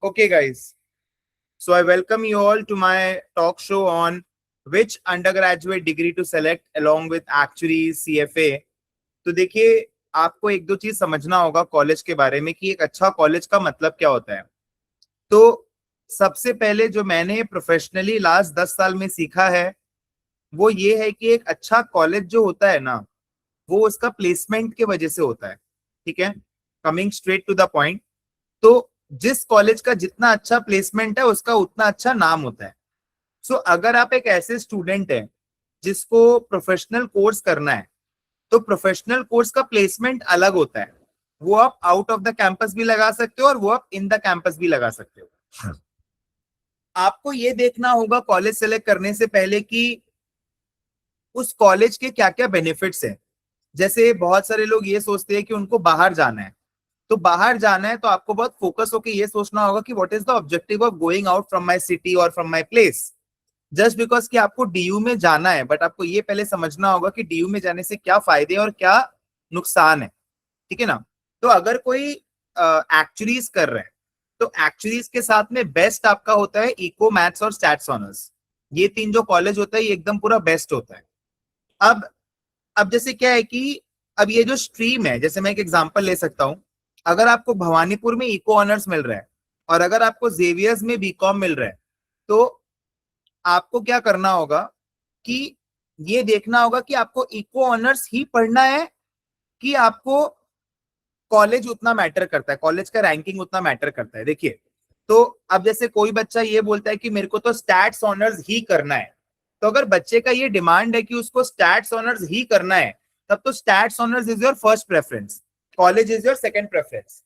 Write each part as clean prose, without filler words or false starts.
Okay, guys. So I welcome you all to my talk show on which undergraduate degree to select along with actuaries, CFA. तो देखिए, आपको एक दो चीज समझना होगा कॉलेज के बारे में कि एक अच्छा कॉलेज का मतलब क्या होता है। तो सबसे पहले जो मैंने प्रोफेशनली लास्ट 10 साल में सीखा है वो ये है कि एक अच्छा कॉलेज जो होता है ना, वो उसका प्लेसमेंट के वजह से होता है। ठीक है, coming straight to the point. तो जिस कॉलेज का जितना अच्छा प्लेसमेंट है उसका उतना अच्छा नाम होता है। सो अगर आप एक ऐसे स्टूडेंट है जिसको प्रोफेशनल कोर्स करना है, तो प्रोफेशनल कोर्स का प्लेसमेंट अलग होता है। वो आप आउट ऑफ द कैंपस भी लगा सकते हो और वो आप इन द कैंपस भी लगा सकते हो। आपको ये देखना होगा कॉलेज सेलेक्ट करने से पहले कि उस कॉलेज के क्या क्या बेनिफिट्स हैं। जैसे बहुत सारे लोग ये सोचते हैं कि उनको बाहर जाना है, तो बाहर जाना है तो आपको बहुत फोकस होकर ये सोचना होगा कि what is the objective of going out from my city और from my place. Just because कि आपको डीयू में जाना है, बट आपको ये पहले समझना होगा कि डीयू में जाने से क्या फायदे और क्या नुकसान है। ठीक है ना। तो अगर कोई एक्चुअलीज कर रहे हैं, तो एक्चुअलीज के साथ में बेस्ट आपका होता है इको, मैथ्स और स्टैट्स ऑनर्स। ये तीन जो कॉलेज होता है ये एकदम पूरा बेस्ट होता है। अब अब जैसे क्या है कि अब ये जो स्ट्रीम है, जैसे मैं एक एग्जांपल ले सकता हूं। अगर आपको भवानीपुर में इको ऑनर्स मिल रहा है और अगर आपको जेवियर्स में बीकॉम मिल रहा है, तो आपको क्या करना होगा कि ये देखना होगा कि आपको इको ऑनर्स ही पढ़ना है कि आपको कॉलेज उतना मैटर करता है, कॉलेज का रैंकिंग उतना मैटर करता है। देखिए, तो अब जैसे कोई बच्चा ये बोलता है कि मेरे को तो स्टैट्स ऑनर्स ही करना है, तो अगर बच्चे का ये डिमांड है कि उसको स्टैट्स ऑनर्स ही करना है, तब तो stats honours is your first preference, college is your second preference.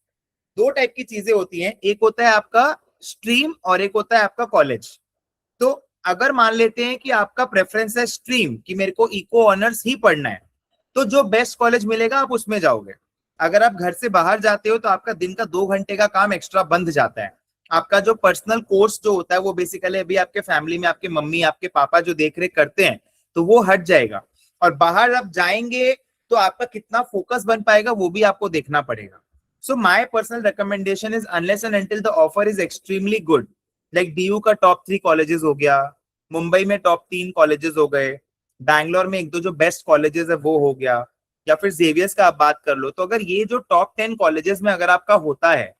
दो टाइप की चीजें होती हैं, एक होता है आपका स्ट्रीम और एक होता है आपका कॉलेज। तो अगर मान लेते हैं कि आपका प्रेफरेंस है स्ट्रीम, कि मेरे को इको ऑनर्स ही पढ़ना है, तो जो बेस्ट कॉलेज मिलेगा आप उसमें जाओगे। अगर आप घर से बाहर जाते हो तो आपका दिन का 2 घंटे का काम एक्स्ट्रा बंद जाता है। आपका जो पर्सनल कोर्स जो होता है वो बेसिकली अभी आपके फैमिली में आपके मम्मी आपके पापा जो देख रेख करते हैं, तो वो हट जाएगा। और बाहर आप जाएंगे तो आपका कितना फोकस बन पाएगा वो भी आपको देखना पड़ेगा। So my personal recommendation is unless and until the offer is extremely good, like DU का टॉप 3 कॉलेजेस हो गया, मुंबई में टॉप 3 कॉलेजेस हो गए, बैंगलोर में एक दो जो बेस्ट कॉलेजेस है वो हो गया, या फिर जेवियर्स का आप बात कर लो। तो अगर ये जो टॉप 10 कॉलेजेस में अगर आपका होता है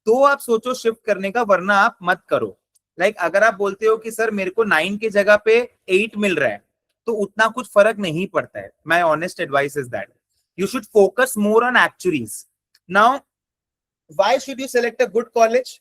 तो आप सोचो शिफ्ट करने का, वरना आप मत करो। लाइक अगर आप बोलते हो कि सर मेरे को 9 की जगह पे 8 मिल रहा है, तो उतना कुछ फर्क नहीं पड़ता है। My honest advice is that you should focus more on एक्चुअलीज। Now why should you select a good college?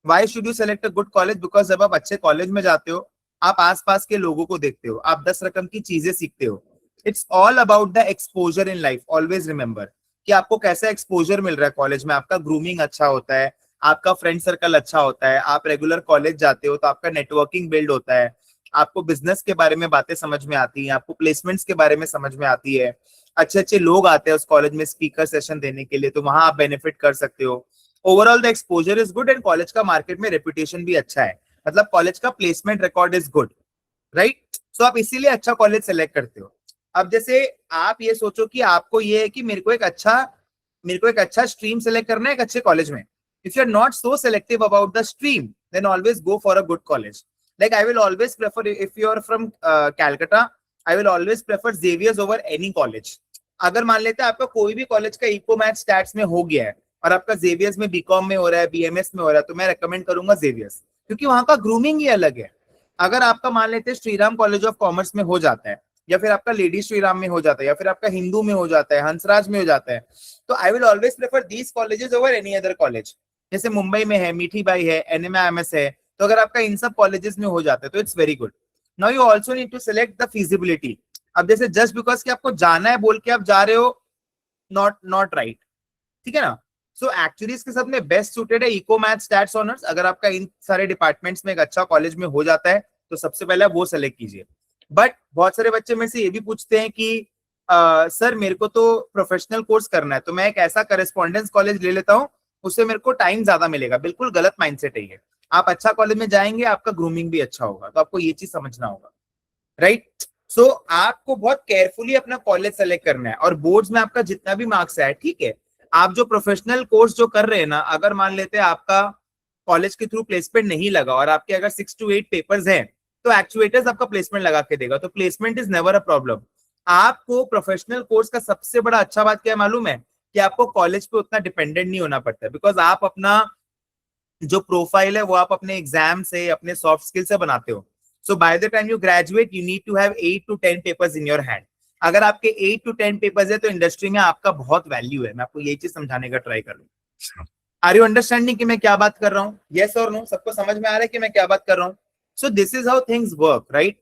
Why should you select a good college? Because जब आप अच्छे कॉलेज में जाते हो, आप आसपास के लोगों को देखते हो, आप 10 रकम की चीजें सीखते हो। It's all about the exposure in life. Always remember कि आपको कैसा एक्सपोजर मिल रहा है कॉलेज में। आपका ग्रूमिंग अच्छा होता है, आपका फ्रेंड सर्कल अच्छा होता है, आप रेगुलर कॉलेज जाते हो तो आपका नेटवर्किंग बिल्ड होता है, आपको बिजनेस के बारे में बातें समझ में आती हैं, आपको प्लेसमेंट्स के बारे में समझ में आती है, अच्छे अच्छे लोग आते हैं उस कॉलेज में स्पीकर सेशन देने के लिए, तो वहां आप बेनिफिट कर सकते हो। Overall the exposure is good and college का मार्केट में रेपुटेशन भी अच्छा है, मतलब कॉलेज का placement record is good, right. So आप इसीलिए अच्छा कॉलेज सेलेक्ट करते हो। अब जैसे आप ये सोचो कि आपको ये है कि मेरे को एक अच्छा स्ट्रीम सेलेक्ट करना है एक अच्छे कॉलेज में। If you are not so selective about the stream, then always go for a good college. Like I will always prefer, if you are from Calcutta, I will always prefer Xavier's over any college. अगर मान लेते हैं आपका कोई भी college का eco math stats में हो गया है और आपका जेवियर्स में बीकॉम में हो रहा है, बीएमएस में हो रहा है, तो मैं रेकमेंड करूंगा जेवियर्स, क्योंकि वहां का ग्रूमिंग ही अलग है। अगर आपका मान लेते हैं श्रीराम कॉलेज ऑफ कॉमर्स में हो जाता है, या फिर आपका लेडी श्रीराम में हो जाता है, या फिर आपका हिंदू में हो जाता है, हंसराज में हो जाता है, तो आई will always prefer these colleges over any other college. जैसे मुंबई में है मीठी बाई है, एनएमआईएमएस है, तो अगर आपका इन सब कॉलेजेस में हो जाता है तो it's very good. Now you also need to select the feasibility. अब जैसे जस्ट बिकॉज कि आपको जाना है बोल के आप जा रहे हो, नॉट नॉट राइट। ठीक है ना। सो एक्चुअली इसके साथ में बेस्ट सूटेड है इको मैथ स्टैट्स ऑनर्स। अगर आपका इन सारे डिपार्टमेंट्स में एक अच्छा कॉलेज में हो जाता है तो सबसे पहले आप वो सेलेक्ट कीजिए। बट बहुत सारे बच्चे में से ये भी पूछते हैं कि सर मेरे को तो प्रोफेशनल कोर्स करना है, तो मैं एक ऐसा करेस्पॉन्डेंस कॉलेज ले लेता हूँ, उससे मेरे को टाइम ज्यादा मिलेगा। बिल्कुल गलत माइंडसेट है ये। आप अच्छा कॉलेज में जाएंगे, आपका ग्रूमिंग भी अच्छा होगा, तो आपको ये चीज समझना होगा, राइट। सो आपको बहुत केयरफुली अपना कॉलेज सेलेक्ट करना है, और बोर्ड्स में आपका जितना भी मार्क्स है, ठीक है, आप जो प्रोफेशनल कोर्स जो कर रहे हैं ना, अगर मान लेते हैं आपका कॉलेज के थ्रू प्लेसमेंट नहीं लगा और आपके अगर 6 to 8 पेपर्स हैं तो एक्चुएटर्स आपका प्लेसमेंट लगा के देगा। तो placement is never a problem. आपको प्रोफेशनल कोर्स का सबसे बड़ा अच्छा बात क्या है मालूम है? कि आपको कॉलेज पे उतना डिपेंडेंट नहीं होना पड़ता, बिकॉज आप अपना जो प्रोफाइल है वो आप अपने एग्जाम से, अपने सॉफ्ट स्किल से बनाते हो। So by the time you graduate you need to have 8 to 10 papers in your hand. अगर आपके 8 to 10 पेपर्स है तो इंडस्ट्री में आपका बहुत वैल्यू है। मैं आपको यही चीज समझाने का ट्राई कर रहा हूँ। आर यू अंडरस्टैंडिंग कि मैं क्या बात कर रहा हूँ? यस और नो? सबको समझ में आ रहा है कि मैं क्या बात कर रहा हूँ? सो this is how things work, right?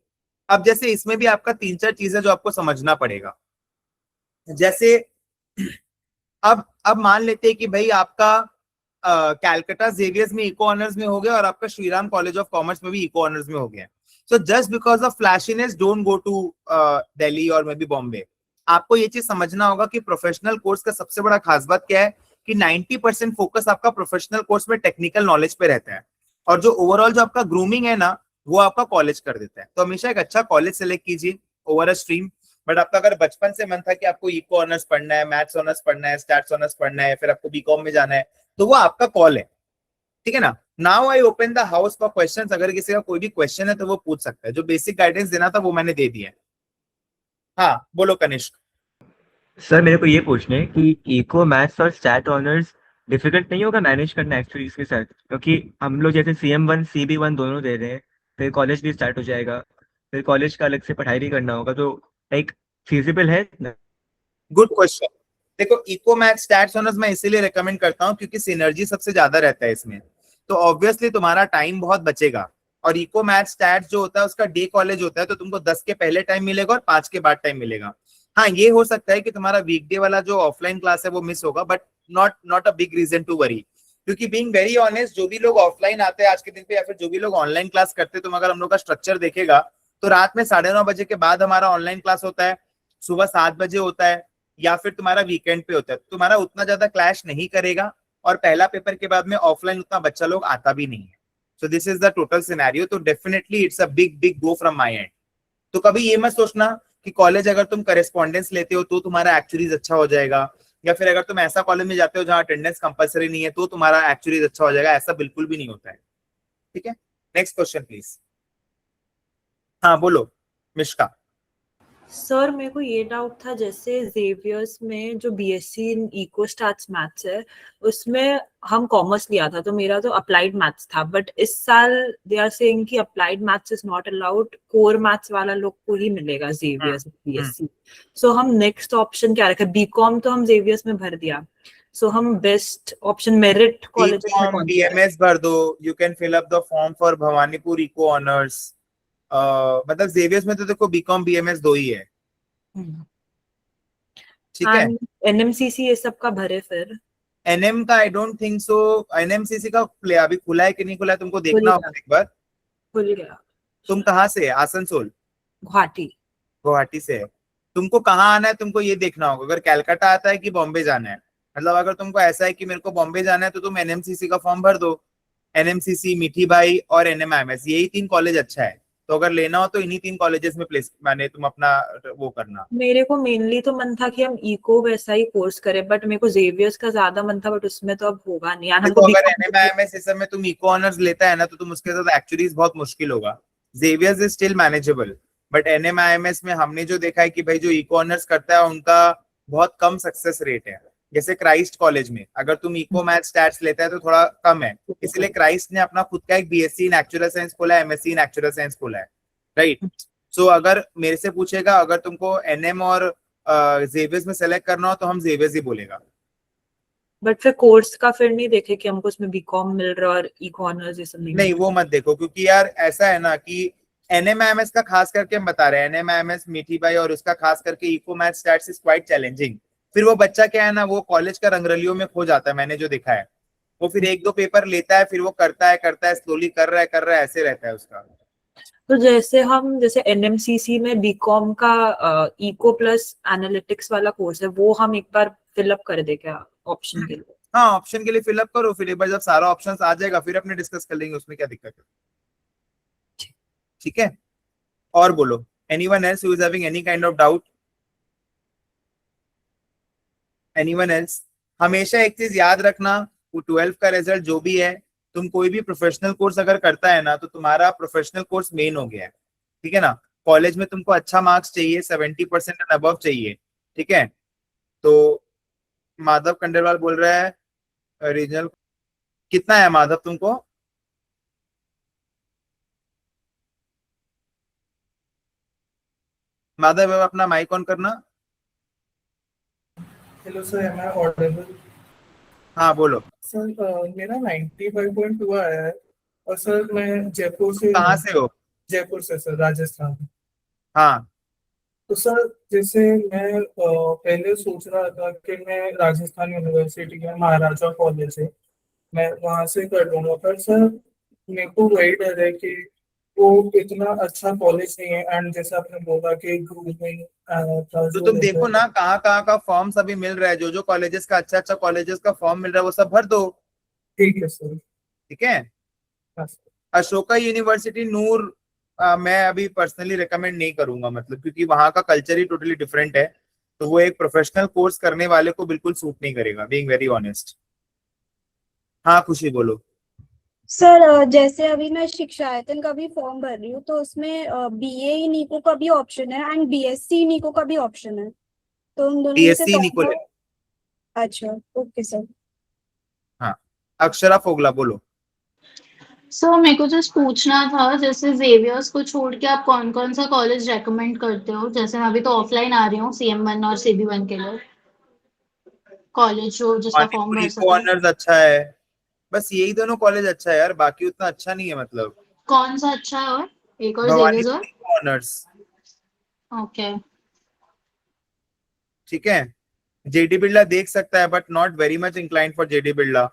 अब जैसे इसमें भी आपका 3-4 चीजें जो आपको समझना पड़ेगा। जैसे अब मान लेते हैं कि भाई आपका कैलकाटा जेवियर्स में इको ऑनर्स में हो गया और आपका श्रीराम कॉलेज ऑफ कॉमर्स में भी इको ऑनर्स में हो गया। So just because of flashiness don't go to Delhi और मे बी बॉम्बे। आपको ये चीज समझना होगा कि प्रोफेशनल कोर्स का सबसे बड़ा खास बात क्या है कि 90% फोकस आपका प्रोफेशनल कोर्स में टेक्निकल नॉलेज पे रहता है और जो ओवरऑल जो आपका ग्रूमिंग है ना वो आपका कॉलेज कर देता है। तो हमेशा एक अच्छा कॉलेज सेलेक्ट कीजिए ओवर अ स्ट्रीम। बट आपका अगर बचपन से मन था कि आपको इको ऑनर्स पढ़ना है, मैथ्स ऑनर्स पढ़ना है, स्टैट्स ऑनर्स पढ़ना है, फिर आपको बीकॉम में जाना है, तो वो आपका कॉल है, ठीक है ना? Now I open the house for questions. अगर किसी का कोई भी क्वेश्चन है तो वो पूछ सकता है। जो बेसिक गाइडेंस देना था वो मैंने दे दिया है। हाँ बोलो कनिष्क। सर मेरे को ये पूछना है कि इको मैथ्स और स्टैट ऑनर्स डिफिकल्ट नहीं होगा मैनेज करना एक्चुअली इसके साथ, क्योंकि हम लोग जैसे CM1 CB1 दोनों दे रहे हैं, फिर कॉलेज भी स्टार्ट हो जाएगा, फिर कॉलेज का अलग से पढ़ाई भी करना होगा, तो लाइक फिजिबल है ना? Good question. देखो इको मैथ स्टैट्स ऑनर्स मैं इसीलिए रेकमेंड करता हूँ क्योंकि सिनर्जी सबसे ज्यादा रहता है इसमें। तो ऑब्वियसली तुम्हारा टाइम बहुत बचेगा। और इको मैथ स्टैट्स जो होता है उसका डे कॉलेज होता है, तो तुमको 10 के पहले टाइम मिलेगा और 5 के बाद टाइम मिलेगा। हाँ ये हो सकता है कि तुम्हारा वीकडे वाला जो ऑफलाइन क्लास है वो मिस होगा, but not not a big reason to worry. क्योंकि बीइंग वेरी ऑनेस्ट जो भी लोग ऑफलाइन आते हैं आज के दिन पे या फिर जो भी लोग ऑनलाइन क्लास करते हैं, तुम अगर हम लोग का स्ट्रक्चर देखेगा तो रात में 9:30 बजे के बाद हमारा ऑनलाइन क्लास होता है, सुबह 7 बजे होता है, या फिर तुम्हारा वीकेंड पे होता है। तो तुम्हारा उतना ज्यादा क्लैश नहीं करेगा और पहला पेपर के बाद में ऑफलाइन उतना बच्चा लोग आता भी नहीं है। So this is the total scenario. तो definitely it's a big big go from my end. तो कभी ये मत सोचना कि कॉलेज अगर तुम करेस्पॉन्डेंस लेते हो तो तुम्हारा एक्चुअलीज अच्छा हो जाएगा, या फिर अगर तुम ऐसा कॉलेज में जाते हो जहां अटेंडेंस कंपलसरी नहीं है तो तुम्हारा एक्चुअलीज अच्छा हो जाएगा। ऐसा बिल्कुल भी नहीं होता है, ठीक है? Next question please. हाँ बोलो मिश्का। सर मेरे को ये डाउट था, जैसे जेवियर्स में जो BSc in eco stats maths है उसमें हम कॉमर्स लिया था, तो मेरा तो अप्लाइड मैथ्स था, बट इस साल दे आर सेइंग कि applied maths is not allowed, core maths वाला लोग को ही मिलेगा जेवियर्स बीएससी। सो हम नेक्स्ट ऑप्शन क्या रखे? बीकॉम तो हम जेवियर्स में भर दिया, सो हम बेस्ट ऑप्शन मेरिट कॉलेज में बीकॉम कौन सा है? बीएमएस भर दो। You can fill up the form for Bhawanipur eco honours. मतलब जेवियर्स में तो देखो बीकॉम बीएमएस दो ही है, ठीक है? एंड एनएमसीसी ये सब का भरे फिर? एनएम का आई डोंट थिंक सो। एनएमसीसी का प्ले अभी खुला है कि नहीं खुला है तुमको खुल देखना गया, होगा एक बार। खुल गया। तुम कहाँ से है? आसनसोल? गुवाहाटी। गुवाहाटी से है? तुमको कहाँ आना है तुमको ये देखना होगा, अगर कैलकाटा आता है कि बॉम्बे जाना है। मतलब अगर तुमको ऐसा है कि मेरे को बॉम्बे जाना है तो तुम एनएमसीसी का फॉर्म भर दो। एनएमसीसी, मीठी बाई और एनएमआईएमएस, यही 3 कॉलेज अच्छा है। तो अगर लेना हो तो इन्हीं 3 कॉलेजेस में प्लेस माने तुम अपना वो करना। मेरे को मेनली तो मन था कि हम इको वैसा ही कोर्स करें, बट मेरे को जेवियर्स का ज्यादा मन था, बट उसमें तो अब होगा नहीं यार देखो हमको अगर बीकॉम। एनएमआईएमएस इस समय तुम इको ऑनर्स लेता है ना तो तुम उसके साथ एक्चुअली बहुत मुश्किल होगा। Xavier's is still manageable, but NMIMS में हमने जो देखा है कि भाई जो इको ऑनर्स करता है उनका बहुत कम सक्सेस रेट है। जैसे क्राइस्ट कॉलेज में अगर तुम इको मैथ स्टैट्स लेता है तो थोड़ा कम है। इसलिए क्राइस्ट ने अपना खुद का एक बीएससी इन एक्चुअल साइंस खोला है, एमएससी इन एक्चुअल साइंस खोला है, राइट? सो अगर मेरे से पूछेगा अगर तुमको एनएम और जेवियर्स में सेलेक्ट करना हो तो हम जेवियर्स ही बोलेगा। बट फिर कोर्स का फिर नहीं देखे कि हमको उसमें बीकॉम मिल रहा है और इको ऑनर्स ये सब नहीं मिल नहीं वो मत देखो, क्योंकि यार ऐसा है ना कि एनएमआईएमएस का खास करके हम बता रहे हैं, एनएमआईएमएस मीठी बाई और उसका खास करके eco math stats is quite challenging. फिर वो बच्चा क्या है ना वो कॉलेज का रंगरलियों में खो जाता है, मैंने जो देखा है। वो फिर 1-2 पेपर लेता है, फिर वो करता है स्लोली कर रहा है ऐसे रहता है उसका। तो जैसे एनएमसीसी में बीकॉम का इको प्लस एनालिटिक्स वाला कोर्स है, वो हम एक बार फिलअप कर दे क्या ऑप्शन के लिए? हाँ ऑप्शन के लिए फिलअप करो, फिर एक बार जब सारा ऑप्शन आ जाएगा फिर अपने डिस्कस कर लेंगे, उसमें क्या दिक्कत है, ठीक है? और बोलो, anyone else who is having any kind of doubt? Anyone else? हमेशा एक चीज याद रखना, वो 12 का रिजल्ट जो भी है तुम कोई भी प्रोफेशनल कोर्स अगर करता है ना, तो तुम्हारा प्रोफेशनल कोर्स मेन हो गया है, ठीक है ना। कॉलेज में तुमको अच्छा मार्क्स चाहिए, 70% एंड अबव चाहिए, ठीक है। तो माधव खंडेलवाल बोल रहा है रीजनल, कितना है माधव तुमको? माधव अब अपना माइक ऑन करना। Hello sir, am I audible? हाँ बोलो। सर मेरा 95.2 आया है। और सर मैं जयपुर से कहाँ हूँ। से हो? जयपुर से सर, राजस्थान। हाँ तो सर जैसे मैं पहले सोच रहा था कि मैं राजस्थान यूनिवर्सिटी में महाराजा कॉलेज है, मैं वहाँ से कर लूँगा। पर सर मेरे को वही डर है कि वो इतना अच्छा कॉलेज नहीं है, एंड जैसे आपने बोला कि ग्रुपिंग का तो जो तुम रहता देखो है। ना कहाँ का फॉर्म्स अभी मिल रहा है, जो कॉलेजेस का अच्छा अच्छा कॉलेजेस का फॉर्म मिल रहा है वो सब भर दो, ठीक है सर। ठीक है। हाँ सर। अशोका यूनिवर्सिटी नूर मैं अभी पर्सनली रिकमेंड नहीं करूंगा, मतलब क्योंकि वहां का कल्चर ही टोटली डिफरेंट है, तो वो एक प्रोफेशनल कोर्स करने वाले को बिल्कुल सूट नहीं करेगा, बीइंग वेरी ऑनेस्ट। हाँ खुशी बोलो। सर जैसे अभी मैं शिक्षा आयतन का भी फॉर्म भर रही हूँ, तो उसमें बीए इनिको का भी ऑप्शन है एंड बीएससी इनिको का भी ऑप्शन है, तो उन दोनों में से बीएससी कौन निकोले। सा? अच्छा, ओके सर। हाँ अक्षरा फोगला बोलो। सर मेरे को जस्ट पूछना था, जैसे जेवियर्स को छोड़ के आप कौन कौन सा कॉलेज रेकमेंड करते हो? जैसे मैं अभी तो ऑफलाइन आ रही हूँ CM1 और CB1 के लिए, कॉलेज जो जिसका फॉर्म मणिपुर भर इको सके। ऑनर्स अच्छा है, बस यही दोनों कॉलेज अच्छा है यार, बाकी उतना अच्छा नहीं है मतलब। कौन सा अच्छा है? और एक और जेवियर्स भवानीपुर और? Eco honours, okay. ठीक है। जेडी बिरला देख सकता है, but not very much inclined for JD Birla.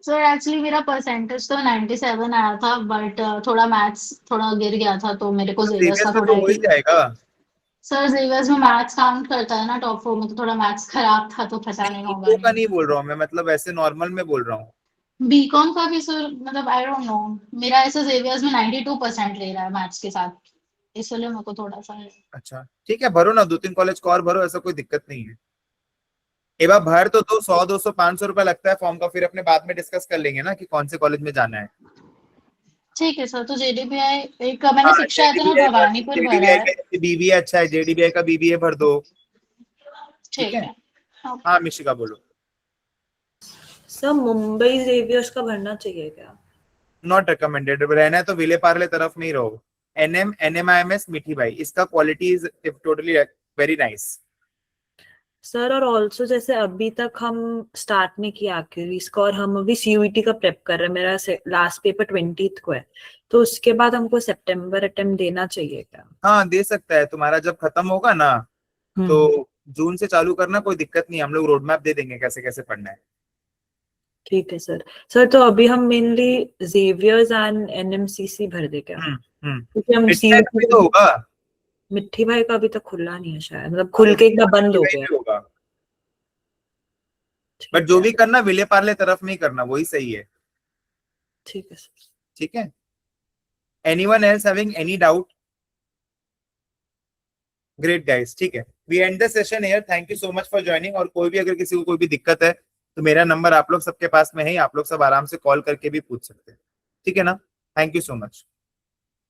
Sir actually मेरा परसेंटेज तो 97 आया था, बट थोड़ा मैथ्स थोड़ा गिर गया था, तो मेरे को तो जेवियर्स का सीरियस में थोड़ा तो है हो ही कि जाएगा। सर जेवियर्स में मैथ्स काउंट करता है ना टॉप 4 में, तो थोड़ा मैथ्स खराब था, तो पता नहीं होगा इको का नहीं। नहीं बोल रहा हूँ मैं, मतलब ऐसे नॉर्मल में बोल रहा हूँ। बीकॉम का भी सर, मतलब आई डोंट नो, मेरा ऐसे जेवियर्स में 92% ले रहा है मैथ्स के साथ, इसलिए मेरे को थोड़ा सा है। अच्छा ठीक है, भरो ना, 2-3 कॉलेज को और भरो, ऐसा कोई दिक्कत नहीं है। एक बार भर तो दो, 100, 200, 500 रुपया लगता है फॉर्म का, फिर अपने बाद में डिस्कस कर लेंगे ना कि कौन से कॉलेज में जाना है। ठीक है सर, तो JDBI एक मैंने हाँ शिक्षा आयतन और जेडीबीआई का, भवानीपुर भरा जेडीबीआई है। का बीबीए अच्छा है, जेडीबीआई का बीबीए भर दो, ठीक ठीक है। है। ओके। हाँ मिशिका बोलो। सर मुंबई जेवियर्स का भरना चाहिए क्या? नॉट रिकमेंडेड, रहना है तो विले पार्ले तरफ में ही रहो। NMIMS मिठी भाई, इसका quality is totally very nice. Sir और ऑल्सो जैसे अभी तक हम स्टार्ट नहीं किया एक्चुअली का, और हम अभी सीयूईटी का प्रेप कर रहे हैं, मेरा लास्ट पेपर 20th को है, तो उसके बाद हमको सितंबर अटेम्प्ट देना चाहिए क्या? हाँ दे सकता है, तुम्हारा जब खत्म होगा ना हम्म, तो जून से चालू करना, कोई दिक्कत नहीं, हम लोग रोड मैप दे देंगे कैसे कैसे पढ़ना है। ठीक है सर। सर तो अभी हम मेनली जेवियर्स एंड एनएमसीसी भर दे क्या? क्योंकि हम मिठी भाई का भी सीयूईटी, तो होगा। मिट्टी भाई का अभी तक खुला नहीं है शायद, मतलब खुल के एक बार बंद मिठी हो भाई गया। भी होगा, बट ठीक जो है, भी करना विले पार्ले तरफ में ही करना, वही सही है, ठीक है सर। ठीक है। Anyone else having any doubt? Great guys, ठीक है, we end the session here, thank you so much for joining. और कोई भी अगर किसी को कोई भी दिक्कत है तो मेरा नंबर आप लोग सबके पास में है, आप लोग सब आराम से कॉल करके भी पूछ सकते हैं, ठीक है ना। Thank you so much.